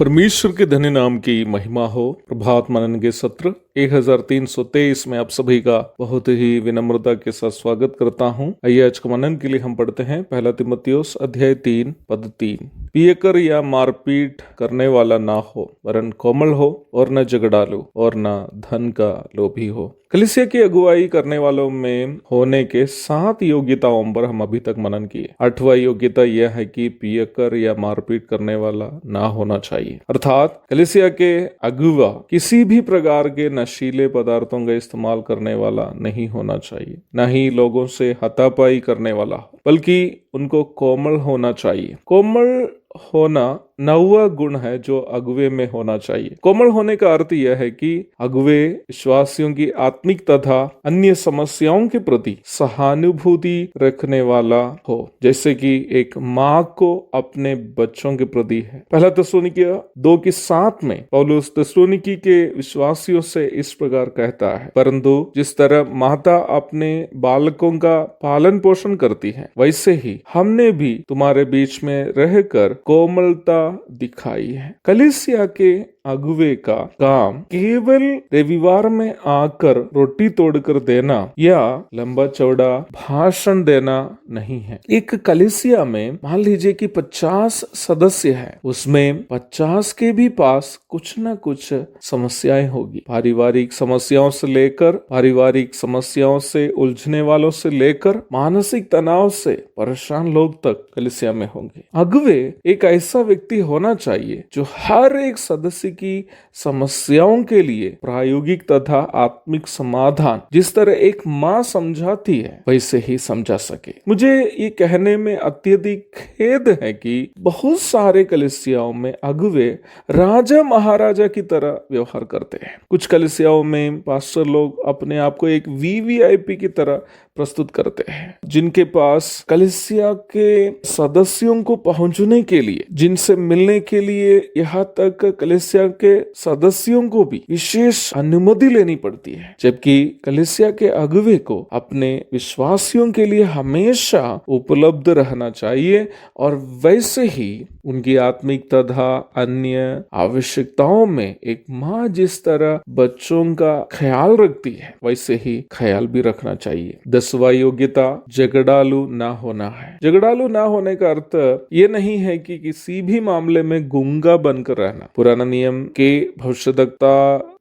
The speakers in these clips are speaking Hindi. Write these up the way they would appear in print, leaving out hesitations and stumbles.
परमेश्वर के धन्य नाम की महिमा हो। प्रभात मनन के सत्र 1323 में आप सभी का बहुत ही विनम्रता के साथ स्वागत करता हूं। आइए आज के मनन के लिए हम पढ़ते हैं पहला तीमुथियुस अध्याय 3 पद 3। पियकर या मारपीट करने वाला ना हो, वरन कोमल हो और न झगड़ालू और न धन का लोभी हो। कलीसिया की अगुवाई करने वालों में होने के 7 योग्यताओं पर हम अभी तक मनन किए। 8वां योग्यता यह है कि पियकर या मारपीट करने वाला ना होना चाहिए, अर्थात कलीसिया के अगुवा किसी भी प्रकार के नशीले पदार्थों का इस्तेमाल करने वाला नहीं होना चाहिए, न ही लोगों से हाथापाई करने वाला हो, बल्कि उनको कोमल होना चाहिए। कोमल होना 9वां गुण है जो अगुवे में होना चाहिए। कोमल होने का अर्थ यह है कि अगुवे विश्वासियों की आत्मिक तथा अन्य समस्याओं के प्रति सहानुभूति रखने वाला हो, जैसे कि एक माँ को अपने बच्चों के प्रति है। पहला थिस्सलुनीकियों 2:7 में पौलुस थिस्सलुनीकी के विश्वासियों से इस प्रकार कहता है, परंतु जिस तरह माता अपने बालकों का पालन पोषण करती है, वैसे ही हमने भी तुम्हारे बीच में रहकर कोमलता दिखाई है। कलीसिया के अगुवे का काम केवल रविवार में आकर रोटी तोड़कर देना या लंबा चौड़ा भाषण देना नहीं है। एक कलीसिया में मान लीजिए कि 50 सदस्य है, उसमें 50 के भी पास कुछ न कुछ समस्याएं होगी। पारिवारिक समस्याओं से लेकर पारिवारिक समस्याओं से उलझने वालों से लेकर मानसिक तनाव से परेशान लोग तक कलीसिया में होंगे। अगुवे एक ऐसा व्यक्ति होना चाहिए जो हर एक सदस्य की समस्याओं के लिए प्रायोगिक तथा आत्मिक समाधान जिस तरह एक माँ समझाती है वैसे ही समझा सके। मुझे ये कहने में अत्यधिक खेद है कि बहुत सारे कलीसियाओं में अगुवे राजा महाराजा की तरह व्यवहार करते हैं। कुछ कलीसियाओं में पास्टर लोग अपने आप को एक वीवीआईपी की तरह प्रस्तुत करते हैं, जिनके पास कलीसिया के सदस्यों को पहुंचने के लिए, जिनसे मिलने के लिए यहाँ तक कलीसिया के सदस्यों को भी विशेष अनुमति लेनी पड़ती है, जबकि कलीसिया के अगुवे को अपने विश्वासियों के लिए हमेशा उपलब्ध रहना चाहिए और वैसे ही उनकी आत्मिक तथा अन्य आवश्यकताओं में एक माँ जिस तरह बच्चों का ख्याल रखती है वैसे ही ख्याल भी रखना चाहिए। 10वां योग्यता झगड़ालू ना होना है। झगड़ालू ना होने का अर्थ ये नहीं है कि किसी भी मामले में गूंगा बनकर रहना। पुराना नियम के भविष्यद्वक्ता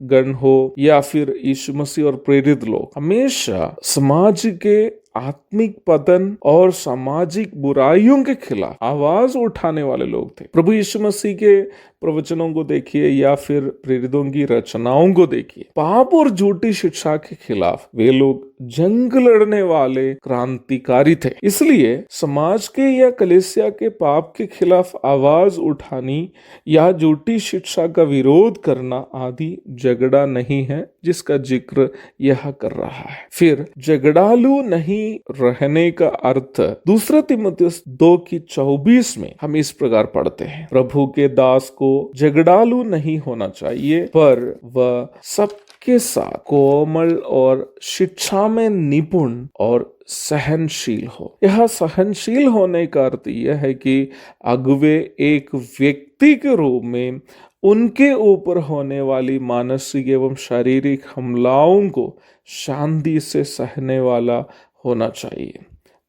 गण हो या फिर यीशु मसीह और प्रेरित लोग हमेशा समाज के आत्मिक पतन और सामाजिक बुराइयों के खिलाफ आवाज उठाने वाले लोग थे। प्रभु यीशु मसीह के प्रवचनों को देखिए या फिर प्रेरितों की रचनाओं को देखिए, पाप और झूठी शिक्षा के खिलाफ वे लोग जंग लड़ने वाले क्रांतिकारी थे। इसलिए समाज के या कलीसिया के पाप के खिलाफ आवाज उठानी या झूठी शिक्षा का विरोध करना आदि झगड़ा नहीं है जिसका जिक्र यह कर रहा है। फिर झगड़ालू नहीं रहने का अर्थ 2 तीमुथियुस 2:24 में हम इस प्रकार पढ़ते हैं, प्रभु के दास को झगड़ालू नहीं होना चाहिए, पर वह सबके साथ कोमल और शिक्षा में निपुण और सहनशील हो। यह सहनशील होने का अर्थ यह है कि अगुवे एक व्यक्ति के रूप में उनके ऊपर होने वाली मानसिक एवं शारीरिक हमलाओं को शांति से सहने वाला होना चाहिए,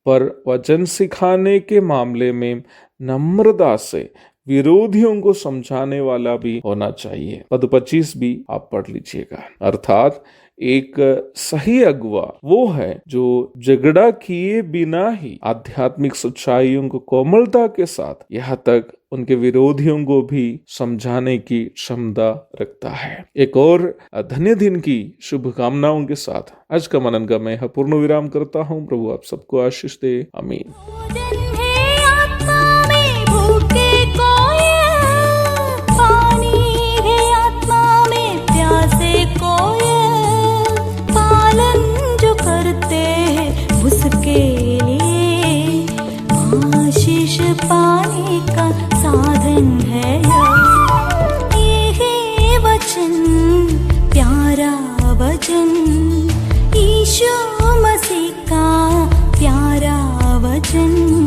पर वचन सिखाने के मामले में नम्रता से विरोधियों को समझाने वाला भी होना चाहिए। पद 25 भी आप पढ़ लीजिएगा। अर्थात एक सही अगुवा वो है जो झगड़ा किए बिना ही आध्यात्मिक सच्चाइयों को कोमलता के साथ यहाँ तक उनके विरोधियों को भी समझाने की क्षमता रखता है। एक और धन्य दिन की शुभकामनाओं के साथ आज का मनन का मैं पूर्ण विराम करता हूँ। प्रभु आप सबको आशीष दे। आमीन। पाने का साधन है ये वचन, प्यारा वचन, यीशु मसीह का प्यारा वचन।